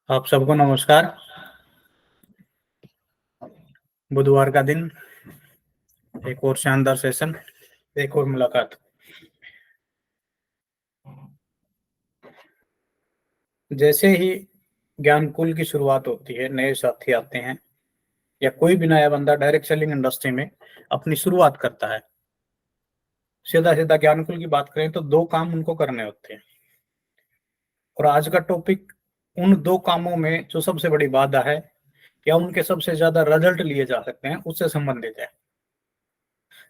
आप सबको नमस्कार। बुधवार का दिन, एक और शानदार सेशन, एक और मुलाकात। जैसे ही ज्ञानकुल की शुरुआत होती है, नए साथी आते हैं या कोई भी नया बंदा डायरेक्ट सेलिंग इंडस्ट्री में अपनी शुरुआत करता है, सीधा सीधा ज्ञानकुल की बात करें तो दो काम उनको करने होते हैं। और आज का टॉपिक उन दो कामों में जो सबसे बड़ी बाधा है या उनके सबसे ज्यादा रिजल्ट लिए जा सकते हैं उससे संबंधित है।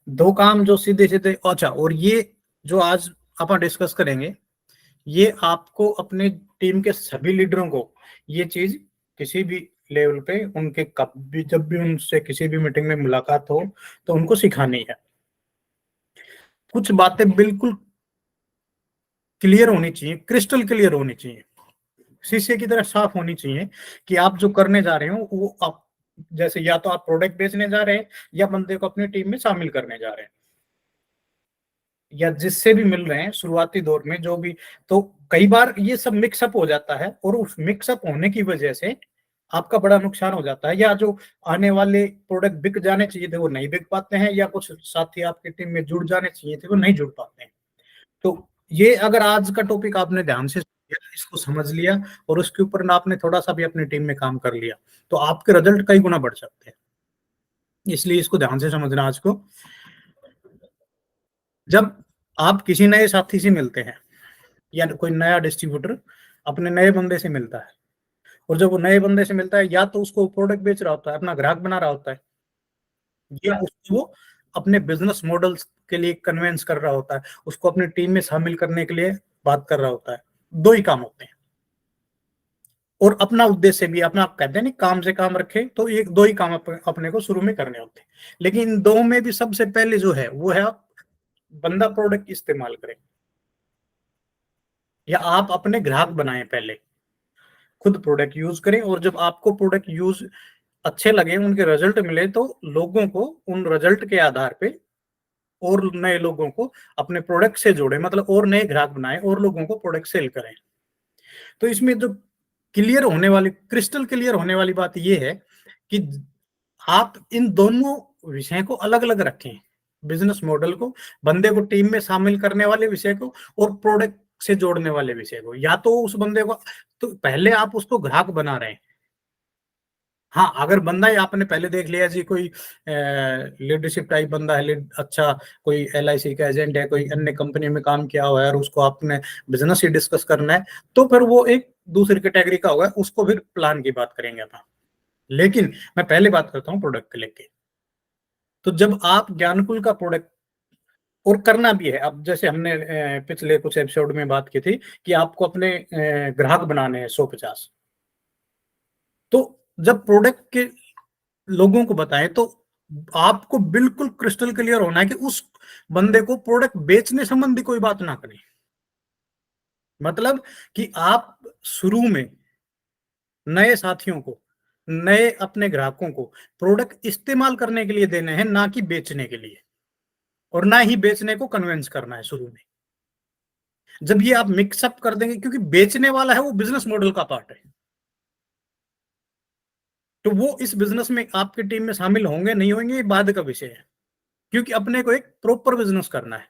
दो काम जो सीधे सीधे, अच्छा, और ये जो आज अपन डिस्कस करेंगे, ये आपको अपने टीम के सभी लीडरों को ये चीज किसी भी लेवल पे उनके कभी जब भी उनसे किसी भी मीटिंग में मुलाकात हो तो उनको सिखानी है। कुछ बातें बिल्कुल क्लियर होनी चाहिए, क्रिस्टल क्लियर होनी चाहिए, शीशे की तरह साफ होनी चाहिए कि आप जो करने जा रहे हो वो आप, जैसे या तो आप प्रोडक्ट बेचने जा रहे हैं या बंदे को अपनी टीम में शामिल करने जा रहे हैं या जिससे भी मिल रहे हैं शुरुआती दौर में जो भी। तो कई बार ये सब मिक्सअप हो जाता है और उस मिक्सअप होने की वजह से आपका बड़ा नुकसान हो जाता है, या जो आने वाले प्रोडक्ट बिक जाने चाहिए थे वो नहीं बिक पाते हैं, या कुछ साथी आपकी टीम में जुड़ जाने चाहिए थे वो नहीं जुड़ पाते हैं। तो ये अगर आज का टॉपिक आपने ध्यान से इसको समझ लिया और उसके ऊपर ना आपने थोड़ा सा भी अपनी टीम में काम कर लिया तो आपके रिजल्ट कई गुना बढ़ सकते हैं। इसलिए इसको ध्यान से समझना आज को। जब आप किसी नए साथी से मिलते हैं या कोई नया डिस्ट्रीब्यूटर अपने नए बंदे से मिलता है, और जब वो नए बंदे से मिलता है या तो उसको प्रोडक्ट बेच रहा होता है, अपना ग्राहक बना रहा होता है, या उसको वो अपने बिजनेस मॉडल्स के लिए कन्वेंस कर रहा होता है, उसको अपनी टीम में शामिल करने के लिए बात कर रहा होता है। दो ही काम होते हैं, और अपना उद्देश्य भी अपना, आप कहते हैं नहीं काम से काम रखे, तो एक दो ही काम अपने को शुरू में करने होते हैं। लेकिन इन दो में भी सबसे पहले जो है वो है आप बंदा प्रोडक्ट इस्तेमाल करें या आप अपने ग्राहक बनाएं। पहले खुद प्रोडक्ट यूज करें, और जब आपको प्रोडक्ट यूज अच्छे लगे, उनके रिजल्ट मिले, तो लोगों को उन रिजल्ट के आधार पे और नए लोगों को अपने प्रोडक्ट से जोड़े, मतलब और नए ग्राहक बनाए और लोगों को प्रोडक्ट सेल करें। तो इसमें जो क्लियर होने वाली, क्रिस्टल क्लियर होने वाली बात यह है कि आप इन दोनों विषय को अलग अलग रखें, बिजनेस मॉडल को, बंदे को टीम में शामिल करने वाले विषय को और प्रोडक्ट से जोड़ने वाले विषय को। या तो उस बंदे को, तो पहले आप उसको ग्राहक बना रहे हैं। हाँ, अगर बंदा ही आपने पहले देख लिया जी, कोई लीडरशिप टाइप बंदा है, अच्छा, कोई LIC का एजेंट है, कोई अन्य कंपनी में काम किया हुआ है और उसको आपने बिजनेस ही डिस्कस करना है, तो फिर वो एक दूसरी कैटेगरी का होगा, उसको फिर प्लान की बात करेंगे अपन। लेकिन मैं पहले बात करता हूँ प्रोडक्ट को लेके। तो जब आप ज्ञानकुल का प्रोडक्ट, और करना भी है, अब जैसे हमने पिछले कुछ एपिसोड में बात की थी कि आपको अपने ग्राहक बनाने हैं 150, तो जब प्रोडक्ट के लोगों को बताएं तो आपको बिल्कुल क्रिस्टल क्लियर होना है कि उस बंदे को प्रोडक्ट बेचने संबंधी कोई बात ना करें। मतलब कि आप शुरू में नए साथियों को, नए अपने ग्राहकों को प्रोडक्ट इस्तेमाल करने के लिए देने हैं, ना कि बेचने के लिए, और ना ही बेचने को कन्विंस करना है शुरू में। जब ये आप मिक्सअप कर देंगे, क्योंकि बेचने वाला है वो बिजनेस मॉडल का पार्ट है, तो वो इस बिजनेस में आपकी टीम में शामिल होंगे नहीं होंगे ये बाद का विषय है। क्योंकि अपने को एक प्रॉपर बिजनेस करना है,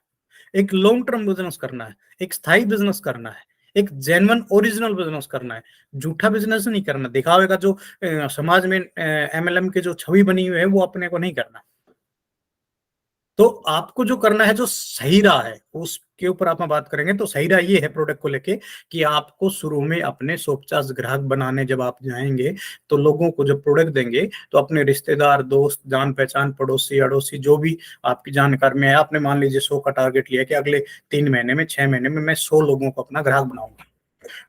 एक लॉन्ग टर्म बिजनेस करना है, एक स्थायी बिजनेस करना है, एक जेन्युइन ओरिजिनल बिजनेस करना है। झूठा बिजनेस नहीं करना, दिखावे का जो समाज में MLM की जो छवि बनी हुई है वो अपने को नहीं करना। तो आपको जो करना है, जो सही रहा है उसके ऊपर आप बात करेंगे, तो सही रहा ये है प्रोडक्ट को लेके कि आपको शुरू में अपने 150 ग्राहक बनाने जब आप जाएंगे, तो लोगों को जब प्रोडक्ट देंगे तो अपने रिश्तेदार, दोस्त, जान पहचान, पड़ोसी अड़ोसी जो भी आपकी जानकार में है, आपने मान लीजिए 100 का टारगेट लिया कि अगले 3 महीने में, 6 महीने में मैं 100 लोगों को अपना ग्राहक बनाऊंगा।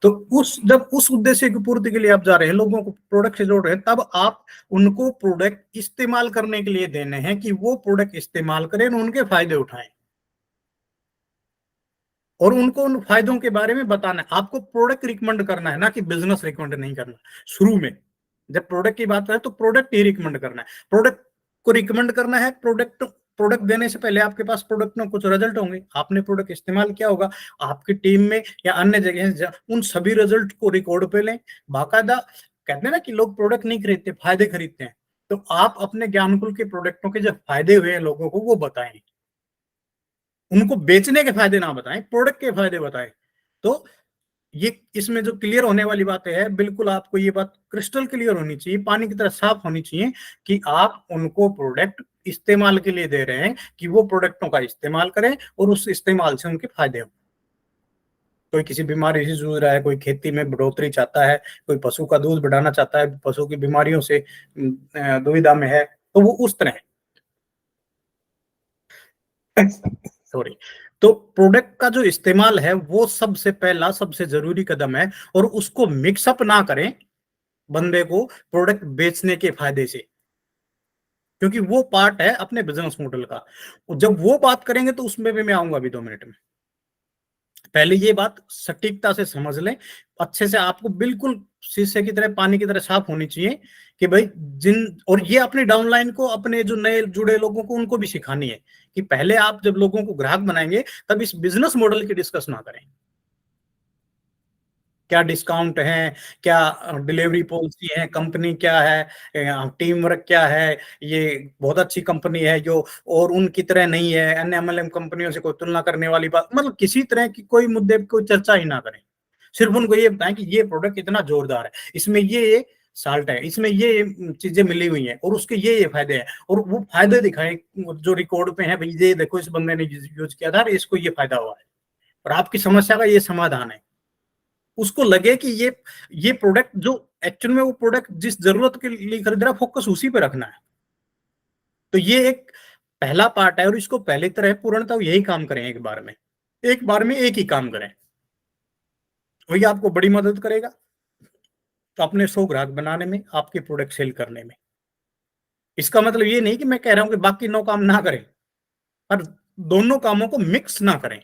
तो उस जब उस उद्देश्य की पूर्ति के लिए आप जा रहे हैं, लोगों को प्रोडक्ट से जोड़ रहे हैं, तब आप उनको प्रोडक्ट इस्तेमाल करने के लिए देने हैं कि वो प्रोडक्ट इस्तेमाल करें, उनके फायदे उठाएं, और उनको उन फायदों के बारे में बताना है। आपको प्रोडक्ट रिकमेंड करना है, ना कि बिजनेस रिकमेंड नहीं करना। शुरू में जब प्रोडक्ट की बात करें तो प्रोडक्ट ही रिकमेंड करना है, प्रोडक्ट को रिकमेंड करना है, प्रोडक्ट प्रोडक्ट देने से पहले आपके पास प्रोडक्ट में कुछ रिजल्ट होंगे, आपने प्रोडक्ट इस्तेमाल किया होगा, आपकी टीम में या अन्य जगह उन सभी रिजल्ट को रिकॉर्ड पे लें। बाकायदा कहते हैं ना कि लोग प्रोडक्ट नहीं खरीदते, फायदे खरीदते हैं, तो आप अपने ज्ञानकुल के प्रोडक्टों के जो फायदे हुए हैं लोगों को वो बताएं, उनको बेचने के फायदे ना बताएं, प्रोडक्ट के फायदे बताएं। तो ये इसमें जो क्लियर होने वाली बातें है, बिल्कुल आपको ये बात क्रिस्टल क्लियर होनी चाहिए, पानी की तरह साफ होनी चाहिए कि आप उनको प्रोडक्ट इस्तेमाल के लिए दे रहे हैं कि वो प्रोडक्टों का इस्तेमाल करें और उस इस्तेमाल से उनके फायदे हो। कोई किसी बीमारी से जूझ रहा है, कोई खेती में बढ़ोतरी चाहता है, कोई पशु का दूध बढ़ाना चाहता है, पशु की बीमारियों से दुविधा में है, तो वो उस तरह सॉरी। तो प्रोडक्ट का जो इस्तेमाल है वो सबसे पहला सबसे जरूरी कदम है, और उसको मिक्सअप ना करें बंदे को प्रोडक्ट बेचने के फायदे से, क्योंकि वो पार्ट है अपने बिजनेस मॉडल का। जब वो बात करेंगे तो उसमें भी मैं आऊंगा अभी 2 मिनट में। पहले ये बात सटीकता से समझ लें, अच्छे से, आपको बिल्कुल शीशे की तरह पानी की तरह साफ होनी चाहिए कि भाई जिन, और ये अपने डाउनलाइन को, अपने जो नए जुड़े लोगों को, उनको भी सिखानी है कि पहले आप जब लोगों को ग्राहक बनाएंगे तब इस बिजनेस मॉडल की डिस्कस ना करें। क्या डिस्काउंट है, क्या डिलीवरी पॉलिसी है, कंपनी क्या है, टीम वर्क क्या है, ये बहुत अच्छी कंपनी है जो और उनकी तरह नहीं है, अन्य एमएलएम कंपनियों से कोई तुलना करने वाली बात, मतलब किसी तरह की कोई मुद्दे पर कोई चर्चा ही ना करें। सिर्फ उनको ये बताएं कि ये प्रोडक्ट इतना जोरदार है, इसमें ये साल्ट है, इसमें ये चीजें मिली हुई हैं और उसके ये फायदे हैं, और वो फायदे दिखाएं जो रिकॉर्ड पे है, भाई ये देखो इस बंदे ने यूज किया था, इसको ये फायदा हुआ है और आपकी समस्या का ये समाधान है। उसको लगे कि ये प्रोडक्ट जो एक्चुअल में वो प्रोडक्ट जिस जरूरत के लिए खरीद रहा है, फोकस उसी पे रखना है। तो ये एक पहला पार्ट है, और इसको पहले तरह पूर्णतः यही काम करें, एक बार में एक ही काम करें, वही आपको बड़ी मदद करेगा तो अपने 100 ग्राहक बनाने में, आपके प्रोडक्ट सेल करने में। इसका मतलब ये नहीं कि मैं कह रहा हूं कि बाकी 9 काम ना करें, पर दोनों कामों को मिक्स ना करें।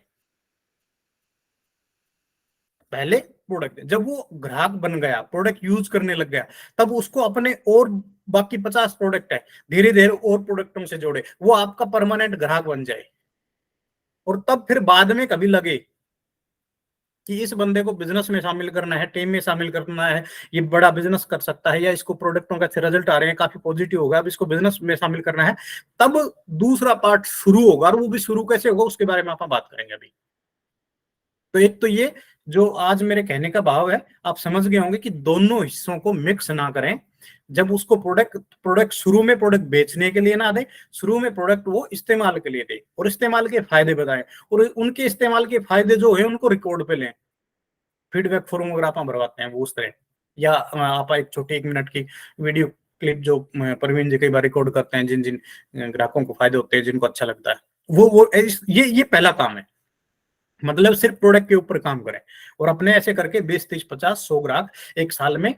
पहले प्रोडक्ट, जब वो ग्राहक बन गया, प्रोडक्ट यूज करने लग गया, तब उसको अपने और बाकी 50 प्रोडक्ट है, धीरे धीरे और प्रोडक्टों से जोड़े, वो आपका परमानेंट ग्राहक बन जाए। और तब फिर बाद में कभी लगे कि इस बंदे को बिजनेस में शामिल करना है, टीम में शामिल करना है, ये बड़ा बिजनेस कर सकता है, या इसको प्रोडक्टों का अच्छे रिजल्ट आ रहे हैं, काफी पॉजिटिव होगा, अब इसको बिजनेस में शामिल करना है, तब दूसरा पार्ट शुरू होगा। और वो भी शुरू कैसे होगा उसके बारे में आप बात करेंगे अभी। तो एक तो ये जो आज मेरे कहने का भाव है, आप समझ गए होंगे कि दोनों हिस्सों को मिक्स ना करें। जब उसको प्रोडक्ट शुरू में प्रोडक्ट बेचने के लिए ना दे, शुरू में प्रोडक्ट वो इस्तेमाल के लिए दे और इस्तेमाल के फायदे बताएं, और उनके इस्तेमाल के फायदे जो है उनको रिकॉर्ड पे लें। फीडबैक फॉर्म अगर आप भरवाते हैं वो उस तरह, या आप एक छोटी 1 मिनट की वीडियो क्लिप जो प्रवीण जी कई बार रिकॉर्ड करते हैं, जिन जिन ग्राहकों को फायदे होते हैं, जिनको अच्छा लगता है, वो ये पहला काम है। मतलब सिर्फ प्रोडक्ट के ऊपर काम करें, और अपने ऐसे करके 20, 30, 50, 100 ग्राहक एक साल में,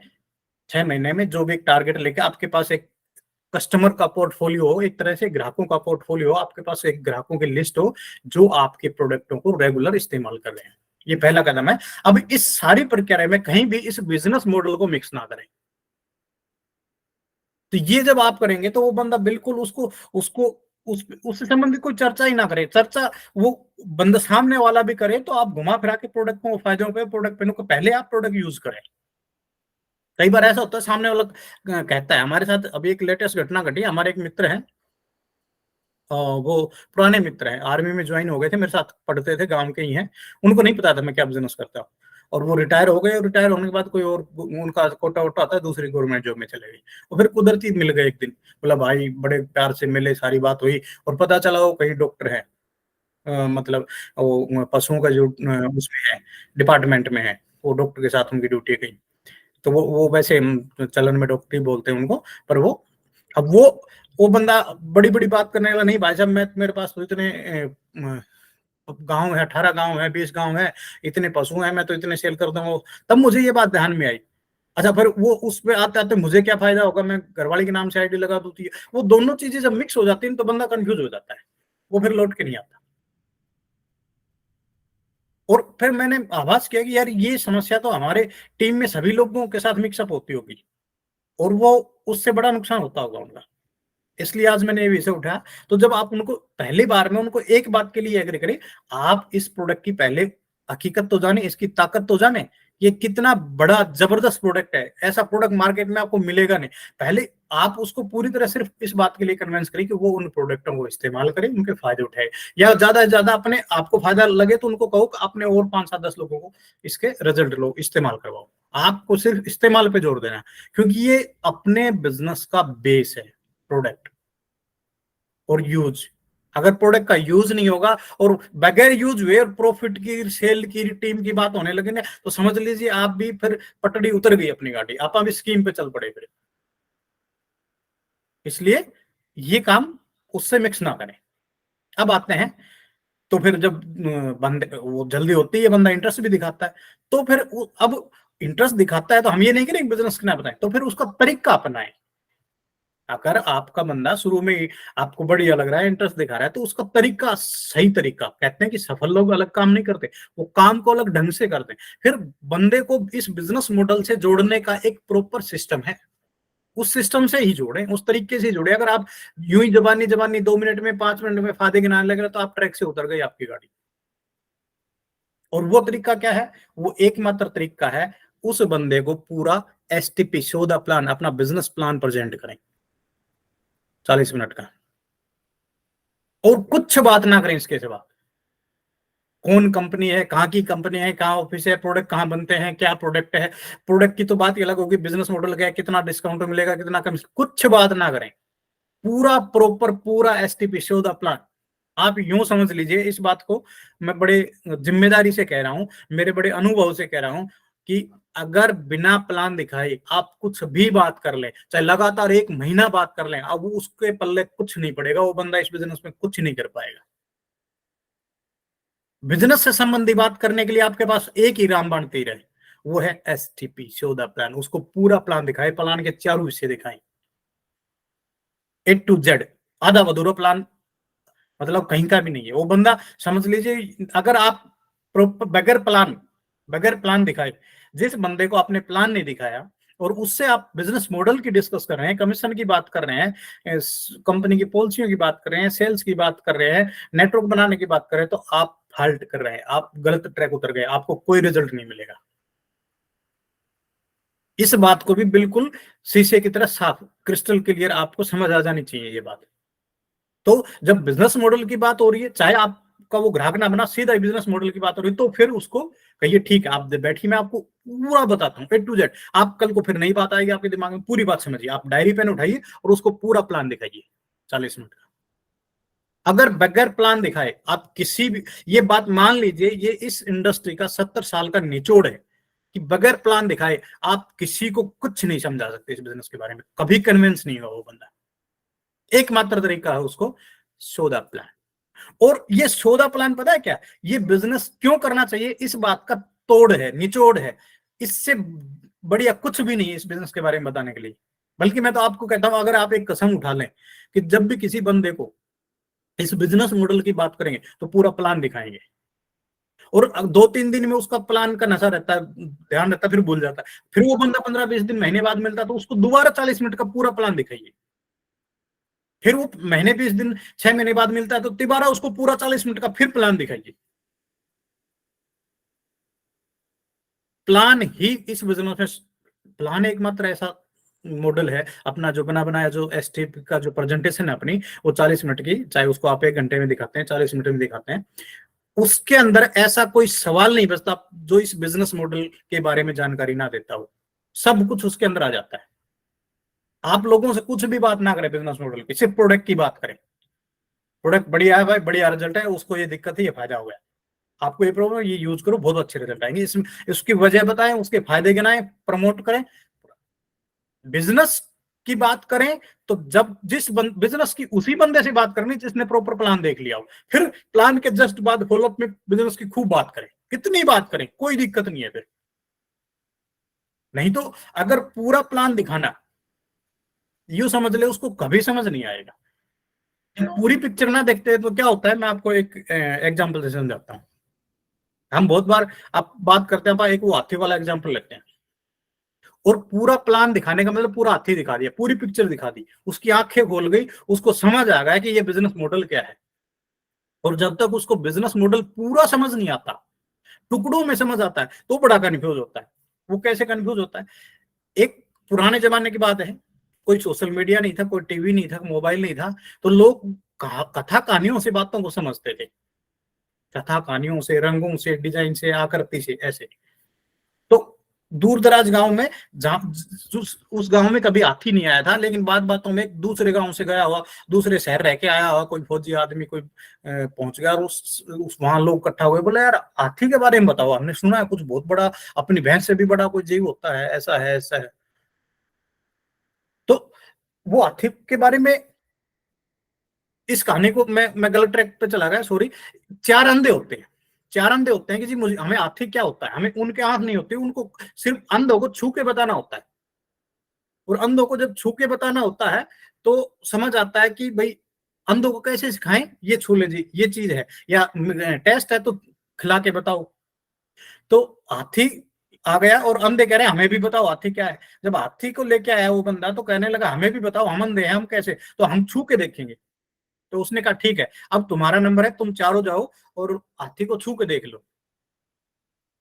6 महीने में, जो भी एक टारगेट लेके आपके पास एक कस्टमर का पोर्टफोलियो हो, एक तरह से ग्राहकों का पोर्टफोलियो हो, आपके पास एक ग्राहकों की लिस्ट हो जो आपके प्रोडक्टों को रेगुलर इस्तेमाल कर रहे हैं। ये पहला कदम है। अब इस सारी प्रक्रिया में कहीं भी इस बिजनेस मॉडल को मिक्स ना करें। तो ये जब आप करेंगे तो वो बंदा बिल्कुल उसको उसको उससे संबंधित कोई चर्चा ही ना करे। चर्चा वो बंदा सामने वाला भी करे तो आप घुमा फिरा के प्रोडक्ट को, फायदों पे, प्रोडक्ट पे, पहले आप प्रोडक्ट यूज करें। कई बार ऐसा होता है सामने वाला कहता है, हमारे साथ अभी एक लेटेस्ट घटना घटी। हमारे एक मित्र हैं, वो पुराने मित्र हैं, आर्मी में ज्वाइन हो गए थे, मेरे साथ पढ़ते थे, गांव के ही हैं। उनको नहीं पता था मैं क्या बिजनेस करता हूँ, और वो रिटायर हो गए, और रिटायर होने के बाद कोई और उनका कोटा वोटा आता है, दूसरी गवर्नमेंट जॉब में चले गए। और फिर कुदरती मिल गए एक दिन, बोला भाई, बड़े प्यार से मिले, सारी बात हुई, और पता चला वो कहीं डॉक्टर है, मतलब वो पशुओं का जो उसमें है, डिपार्टमेंट में है, वो डॉक्टर के साथ उनकी ड्यूटी है कहीं। तो वो वैसे चलन में डॉक्टर ही बोलते हैं उनको, पर वो, अब वो बंदा बड़ी बड़ी बात करने वाला नहीं। भाई साहब, मैं मेरे पास तो इतने गांव है, 18 गांव है, 20 गांव है, इतने पशु हैं, मैं तो इतने सेल कर दूंगा। तब मुझे ये बात ध्यान में आई। अच्छा, फिर वो उस पे आते आते मुझे क्या फायदा होगा, मैं घरवाली के नाम से आईडी लगा दूं। वो दोनों चीजें जब मिक्स हो जाती हैं तो बंदा कंफ्यूज हो जाता है, वो फिर लौट के नहीं आता। और फिर मैंने आभास किया कि यार, ये समस्या तो हमारे टीम में सभी लोगों के साथ मिक्सअप होती होगी, और वो उससे बड़ा नुकसान होता होगा उनका। इसलिए आज मैंने ये विषय उठाया। तो जब आप उनको पहली बार में उनको एक बात के लिए एग्री करें, आप इस प्रोडक्ट की पहले हकीकत तो जाने, इसकी ताकत तो जाने, ये कितना बड़ा जबरदस्त प्रोडक्ट है, ऐसा प्रोडक्ट मार्केट में आपको मिलेगा नहीं। पहले आप उसको पूरी तरह सिर्फ इस बात के लिए कन्विंस करें कि वो उन प्रोडक्टों को इस्तेमाल करें, उनके फायदे उठाए, या ज्यादा से ज्यादा अपने आपको फायदा लगे तो उनको कहो कि अपने और 5-7-10 लोगों को इसके रिजल्ट लो, इस्तेमाल करवाओ। आपको सिर्फ इस्तेमाल पे जोर देना है, क्योंकि ये अपने बिजनेस का बेस है, प्रोडक्ट और यूज। अगर प्रोडक्ट का यूज नहीं होगा और बगैर यूज हुए और प्रॉफिट की, सेल की, टीम की बात होने लगे ना, तो समझ लीजिए आप भी फिर पटड़ी उतर गई अपनी गाड़ी, आप भी स्कीम पे चल पड़े फिर। इसलिए ये काम उससे मिक्स ना करें। अब आते हैं, तो फिर जब बंदे वो जल्दी होती है, बंदा इंटरेस्ट भी दिखाता है, तो फिर अब इंटरेस्ट दिखाता है तो हम ये नहीं करें बिजनेस करना बताएं, तो फिर उसका तरीका अपनाएं। अगर आपका बंदा शुरू में ही आपको बढ़िया लग रहा है, इंटरेस्ट दिखा रहा है, तो उसका तरीका सही तरीका, कहते हैं कि सफल लोग अलग काम नहीं करते, वो काम को अलग ढंग से करते हैं। फिर बंदे को इस बिजनेस मॉडल से जोड़ने का एक प्रॉपर सिस्टम है, उस सिस्टम से ही जोड़े, उस तरीके से जोड़े। अगर आप यूं ही जबानी जबानी 2 मिनट में 5 मिनट में फायदे गिनाने लगे तो आप ट्रैक से उतर गई आपकी गाड़ी। और वो तरीका क्या है? वो एकमात्र तरीका है, उस बंदे को पूरा एसटीपी सौदा प्लान, अपना बिजनेस प्लान प्रेजेंट करें 40 मिनट का, और कुछ बात ना करें इसके सिवा। कौन कंपनी है, कहाँ की कंपनी है, कहाँ ऑफिस है, प्रोडक्ट कहाँ बनते हैं, क्या प्रोडक्ट है, प्रोडक्ट की तो बात ही अलग होगी, बिजनेस मॉडल क्या है, कितना डिस्काउंट मिलेगा, कितना कम, कुछ बात ना करें। पूरा प्रॉपर, पूरा एसटीपी शो द प्लान। आप यूं समझ लीजिए इस बात को, मैं बड़े जिम्मेदारी से कह रहा हूं, मेरे बड़े अनुभव से कह रहा हूं, कि अगर बिना प्लान दिखाए आप कुछ भी बात कर लें, चाहे लगातार 1 महीना बात कर लें, अब उसके पल्ले कुछ नहीं पड़ेगा, वो बंदा इस बिजनेस में कुछ नहीं कर पाएगा। बिजनेस से संबंधी बात करने के लिए आपके पास एक ही रामबाण तीर है, वो है एसटीपी शो द प्लान। उसको पूरा प्लान दिखाए, प्लान के चारों हिस्से दिखाएं, A to Z। आधा अधूरा प्लान मतलब कहीं का भी नहीं है वो बंदा, समझ लीजिए। अगर आप बगैर प्लान दिखाए, जिस बंदे को आपने प्लान नहीं दिखाया और उससे आप बिजनेस मॉडल की डिस्कस कर रहे हैं, कमीशन की बात कर रहे हैं, कंपनी की पॉलिसियों की बात कर रहे हैं, सेल्स की बात कर रहे हैं, नेटवर्क बनाने की बात कर रहे हैं, तो आप फाल्ट कर रहे हैं, आप गलत ट्रैक उतर गए, आपको कोई रिजल्ट नहीं मिलेगा। इस बात को भी बिल्कुल शीशे की तरह साफ, क्रिस्टल क्लियर आपको समझ आ जानी चाहिए ये बात। तो जब बिजनेस मॉडल की बात हो रही है, चाहे आपका वो ग्राहक ना बना, सीधा बिजनेस मॉडल की बात हो रही है, तो फिर उसको कहिए ठीक है, आप बैठिए, मैं आपको पूरा बताता हूँ A to Z। आप कल को फिर नई बात आएगी आपके दिमाग में, पूरी बात समझिए, आप डायरी पेन उठाइए और उसको पूरा प्लान दिखाइए 40 मिनट का। अगर बगैर प्लान दिखाए आप किसी भी, ये बात मान लीजिए, ये इस इंडस्ट्री का 70 साल का निचोड़ है, कि बगैर प्लान दिखाए आप किसी को कुछ नहीं समझा सकते इस बिजनेस के बारे में, कभी कन्विंस नहीं होगा वो बंदा। एकमात्र तरीका है उसको सौदा प्लान। और ये सौदा प्लान पता है क्या, ये बिजनेस क्यों करना चाहिए, इस बात का तोड़ है, निचोड़ है। इससे बढ़िया कुछ भी नहीं है इस बिजनेस के बारे में बताने के लिए। बल्कि मैं तो आपको कहता हूं, अगर आप एक कसम उठा लें कि जब भी किसी बंदे को इस बिजनेस मॉडल की बात करेंगे तो पूरा प्लान दिखाएंगे, और 2-3 दिन में उसका प्लान का नशा रहता है, ध्यान रहता है, फिर भूल जाता है, फिर वो बंदा 15-20 दिन, महीने बाद मिलता है, तो उसको दोबारा 40 मिनट का पूरा प्लान दिखाइए। फिर वो महीने 20 दिन, 6 महीने बाद मिलता है, तो दोबारा उसको पूरा 40 मिनट का फिर प्लान दिखाइए। प्लान ही इस बिजनेस में, प्लान एकमात्र ऐसा मॉडल है अपना जो बना बनाया, जो एसटीपी का जो प्रेजेंटेशन है अपनी, वो 40 मिनट की, चाहे उसको आप 1 घंटे में दिखाते हैं, 40 मिनट में दिखाते हैं, उसके अंदर ऐसा कोई सवाल नहीं बचता जो इस बिजनेस मॉडल के बारे में जानकारी ना देता हो। सब कुछ उसके अंदर आ जाता है। आप लोगों से कुछ भी बात ना करें बिजनेस मॉडल की, सिर्फ प्रोडक्ट की बात करें। प्रोडक्ट बढ़िया है भाई, बढ़िया रिजल्ट है, उसको ये दिक्कत है, ये फायदा हो गया, आपको ये प्रॉब्लम, ये यूज करो, बहुत अच्छे रिजल्ट आएंगे, इसमें इसकी वजह बताएं, उसके फायदे गिनाएं, प्रमोट करें। बिजनेस की बात करें तो जब बिजनेस की उसी बंदे से बात करनी जिसने प्रॉपर प्लान देख लिया हो, फिर प्लान के जस्ट बाद फॉलोअप में बिजनेस की खूब बात करें, कितनी बात करें, कोई दिक्कत नहीं है फिर। नहीं तो अगर पूरा प्लान दिखाना, यूं समझ ले उसको कभी समझ नहीं आएगा। पूरी पिक्चर ना देखते हैं तो क्या होता है, मैं आपको एक एग्जांपल से समझाता हूँ। हम बहुत बार आप बात करते हैं, एक वो हाथी वाला एग्जांपल लेते हैं। और पूरा प्लान दिखाने का मतलब पूरा हाथी दिखा दिया, पूरी पिक्चर दिखा दी, उसकी आंखें खोल गई, उसको समझ आ गया कि ये बिजनेस मॉडल क्या है। और जब तक उसको बिजनेस मॉडल पूरा समझ नहीं आता, टुकड़ों में समझ आता है, तो बड़ा कंफ्यूज होता है। वो कैसे कंफ्यूज होता है? एक पुराने जमाने की बात है, कोई सोशल मीडिया नहीं था, कोई टीवी नहीं था, मोबाइल नहीं था, तो लोग कथा कहानियों से बातों को समझते थे, कथा कहानियों से, रंगों से, डिजाइन से, आकृति से, ऐसे। तो दूर दराज गांव में, जहां उस गांव में कभी हाथी नहीं आया था, लेकिन बात बातों में दूसरे गांव से गया हुआ, दूसरे शहर रह के आया हुआ कोई फौजी आदमी कोई पहुंच गया, और उस वहां लोग इकट्ठा हुए, बोले यार हाथी के बारे में बताओ, हमने सुना है कुछ बहुत बड़ा, अपनी भैंस से भी बड़ा कोई जीव होता है, ऐसा है ऐसा है। तो वो हाथी के बारे में, इस कहानी को मैं गलत ट्रैक पे चला गया, सॉरी। चार अंधे होते हैं, चार अंधे होते हैं कि जी मुझे, हमें हाथी क्या होता है, हमें उनके आंख नहीं होती, उनको सिर्फ अंधों को छू के बताना होता है। और अंधों को जब छू के बताना होता है तो समझ आता है कि भाई अंधों को कैसे सिखाएं, ये छू ले जी, ये चीज है, या टेस्ट है तो खिला के बताओ। तो हाथी आ गया और अंधे कह रहे हैं हमें भी बताओ हाथी क्या है। जब हाथी को लेके आया वो बंदा तो कहने लगा हमें भी बताओ, हम अंधे हैं, हम कैसे, तो हम छू के देखेंगे। तो उसने कहा ठीक है, अब तुम्हारा नंबर है, तुम चारों जाओ और हाथी को छू के देख लो।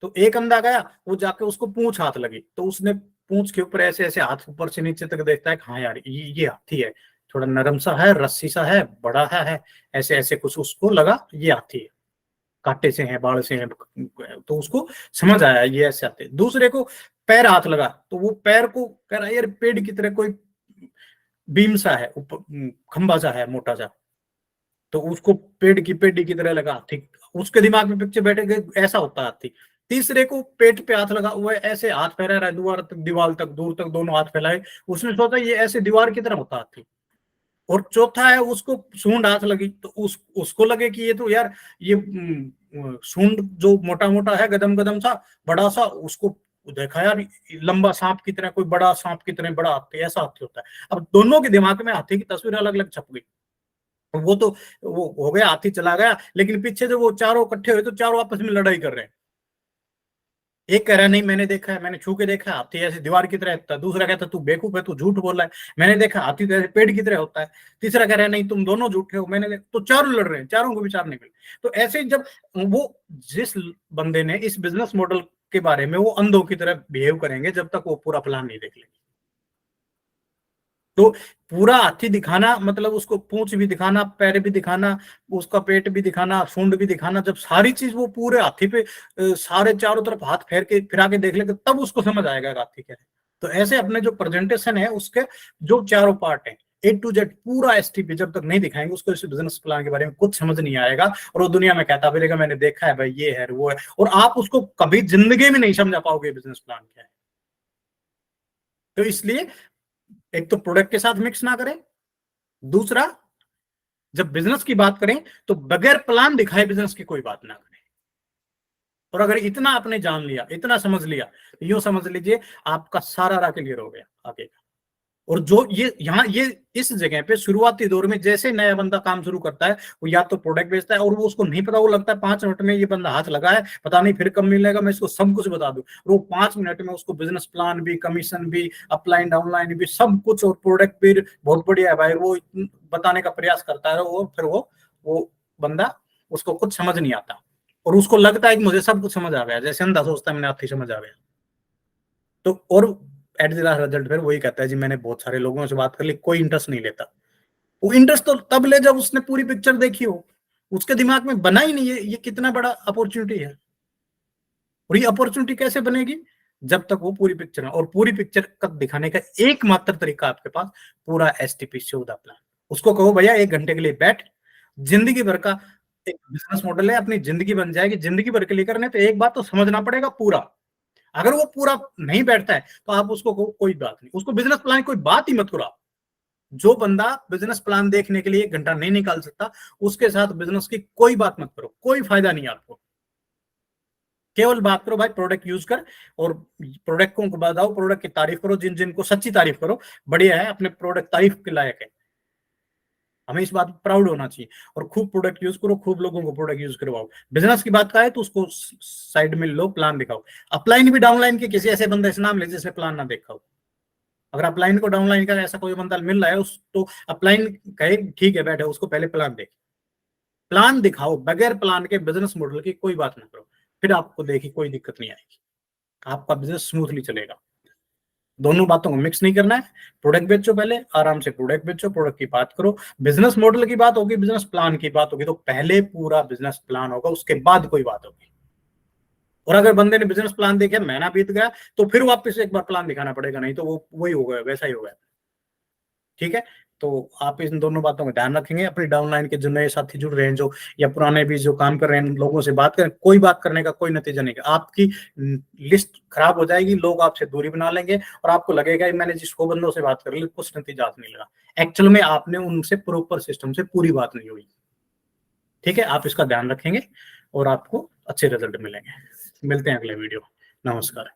तो एक अंधा गया, वो जाके उसको पूंछ हाथ लगी, तो उसने पूंछ के ऊपर ऐसे ऐसे हाथ ऊपर से नीचे तक देखता है, हाँ यार ये हाथी है, थोड़ा नरम सा है, रस्सी सा है, बड़ा है, ऐसे ऐसे कुछ उसको लगा ये हाथी है, कांटे से है, बाल से है। तो उसको समझ आया ये ऐसे आते। दूसरे को पैर हाथ लगा, तो वो पैर को कह रहा है यार पेड़ की तरह कोई बीम सा है, ऊपर खंबा सा है मोटा सा, तो उसको पेड़ की तरह लगा हाथी। उसके दिमाग में पिक्चर बैठे गए ऐसा होता है हाथी। तीसरे को पेट पे हाथ लगा हुआ है, ऐसे हाथ फैला रहा है दीवार तक, दीवार तक, दूर तक दोनों हाथ फैलाए, उसने सोचा ये ऐसे दीवार की तरह होता हाथी। और चौथा है उसको सूंड हाथ लगी, तो उसको लगे कि ये तो यार ये सूंड जो मोटा मोटा है, गदम गदम सा, बड़ा सा, उसको देखा यार लंबा सांप की तरह, कोई बड़ा सांप की तरह बड़ा हाथी, ऐसा हाथी होता है। अब दोनों के दिमाग में हाथी की तस्वीर अलग अलग छप गई। वो तो वो हो गया, हाथी चला गया, लेकिन पीछे जो वो चारों इकट्ठे हुए तो चारों आपस में लड़ाई कर रहे हैं। एक कह रहा है नहीं मैंने देखा है, मैंने छू के देखा है, हाथी ऐसे दीवार की तरह होता है। दूसरा कहता है तू बेवकूफ है, तू झूठ बोल रहा है, मैंने देखा हाथी तो ऐसे पेड़ की तरह होता है। तीसरा कह रहा है नहीं तुम दोनों झूठे हो, तो चारों लड़ रहे हैं, चारों को विचार नहीं मिले। तो ऐसे जब वो, जिस बंदे ने इस बिजनेस मॉडल के बारे में, वो अंधों की तरह बिहेव करेंगे जब तक वो पूरा प्लान नहीं देख लेंगे। तो पूरा हाथी दिखाना मतलब उसको पूंछ भी दिखाना, पैर भी दिखाना, उसका पेट भी दिखाना, सूंड भी दिखाना, जब सारी चीज वो पूरे हाथी पे सारे चारों तरफ हाथ फेर के फिरा के देख लेगा, तब उसको समझ आएगा हाथी क्या है। तो ऐसे अपने जो प्रेजेंटेशन है उसके जो चारों पार्ट है, A to Z पूरा STP जब तक नहीं दिखाएंगे उसको, इस बिजनेस प्लान के बारे में कुछ समझ नहीं आएगा, और वो दुनिया में कहता फिरेगा मैंने देखा है भाई, ये है वो है, और आप उसको कभी जिंदगी में नहीं समझा पाओगे बिजनेस प्लान क्या है। तो इसलिए एक तो प्रोडक्ट के साथ मिक्स ना करें, दूसरा जब बिजनेस की बात करें तो बगैर प्लान दिखाए बिजनेस की कोई बात ना करें। और अगर इतना आपने जान लिया, इतना समझ लिया, तो यूं समझ लीजिए आपका सारा राह क्लियर हो गया आगे का। और जो ये यहाँ ये इस जगह पे शुरुआती दौर में जैसे नया बंदा काम शुरू करता है, वो या तो प्रोडक्ट बेचता है और वो उसको नहीं पता, वो लगता है 5 मिनट में ये बंदा हाथ लगा है, पता नहीं फिर कब मिलेगा, मैं इसको सब कुछ बता दूं। और वो 5 मिनट में उसको बिजनेस प्लान भी, कमीशन भी, अपलाइन डाउनलाइन भी, सब कुछ, और प्रोडक्ट भी बहुत बढ़िया है भाई, वो बताने का प्रयास करता है। और फिर वो बंदा, उसको कुछ समझ नहीं आता, और उसको लगता है कि मुझे सब कुछ समझ आ गया, जैसे अंधा सोचता है मैंने हाथी समझ आ गया। तो और एट द लास्ट रिजल्ट फिर वही कहता है जी मैंने बहुत सारे लोगों से बात कर ली, कोई इंटरेस्ट नहीं लेता। वो इंटरेस्ट तो तब ले जब उसने पूरी पिक्चर देखी हो, उसके दिमाग में बना ही नहीं है ये कितना बड़ा अपॉर्चुनिटी है। और ये अपॉर्चुनिटी कैसे बनेगी? जब तक वो पूरी पिक्चर है, और पूरी पिक्चर का दिखाने का एकमात्र तरीका आपके पास पूरा STP शो द प्लान। उसको कहो भैया 1 घंटे के लिए बैठ, जिंदगी भर का एक बिजनेस मॉडल है, अपनी जिंदगी बन जाएगी, जिंदगी भर के लिए करने, तो एक बात तो समझना पड़ेगा पूरा। अगर वो पूरा नहीं बैठता है तो आप उसको कोई बात नहीं, उसको बिजनेस प्लान कोई बात ही मत करो। जो बंदा बिजनेस प्लान देखने के लिए 1 घंटा नहीं निकाल सकता, उसके साथ बिजनेस की कोई बात मत करो, कोई फायदा नहीं आपको। केवल बात करो भाई प्रोडक्ट यूज कर, और प्रोडक्ट को बताओ, प्रोडक्ट की तारीफ करो, जिन जिनको सच्ची तारीफ करो, बढ़िया है, अपने प्रोडक्ट तारीफ के लायक है। हमें इस बात पर प्राउड होना चाहिए और खूब प्रोडक्ट यूज करो, खूब लोगों को प्रोडक्ट यूज करवाओ। बिजनेस की बात का है तो उसको साइड में लो, प्लान दिखाओ। अपलाइन भी डाउनलाइन के किसी ऐसे बंदे से नाम ले जिसने प्लान ना देखा हो। अगर अपलाइन को डाउनलाइन का ऐसा कोई बंदा मिल रहा है उस तो अपलाइन कहे ठीक है बैठे, उसको पहले प्लान देख, प्लान दिखाओ। बगैर प्लान के बिजनेस मॉडल की कोई बात ना करो, फिर आपको देखिए कोई दिक्कत नहीं आएगी, आपका बिजनेस स्मूथली चलेगा। दोनों बातों को मिक्स नहीं करना है। प्रोडक्ट बेचो, पहले आराम से प्रोडक्ट बेचो, प्रोडक्ट की बात करो। बिजनेस मॉडल की बात होगी, बिजनेस प्लान की बात होगी, तो पहले पूरा बिजनेस प्लान होगा, उसके बाद कोई बात होगी। और अगर बंदे ने बिजनेस प्लान देखे, महीना बीत गया, तो फिर वापस एक बार प्लान दिखाना पड़ेगा, नहीं तो वो वही हो गया, वैसा ही हो गया। ठीक है, तो आप इन दोनों बातों का ध्यान रखेंगे। अपनी डाउनलाइन के जो नए साथी जुड़ रहे हैं, जो या पुराने भी जो काम कर रहे हैं, लोगों से बात करें। कोई बात करने का कोई नतीजा नहीं, आपकी लिस्ट खराब हो जाएगी, लोग आपसे दूरी बना लेंगे और आपको लगेगा मैंने जिस 100 बंदों से बात कर ली, कुछ नतीजा नहीं लगा। एक्चुअल में आपने उनसे प्रॉपर सिस्टम से पूरी बात नहीं हुई। ठीक है, आप इसका ध्यान रखेंगे और आपको अच्छे रिजल्ट मिलेंगे। मिलते हैं अगले वीडियो। नमस्कार।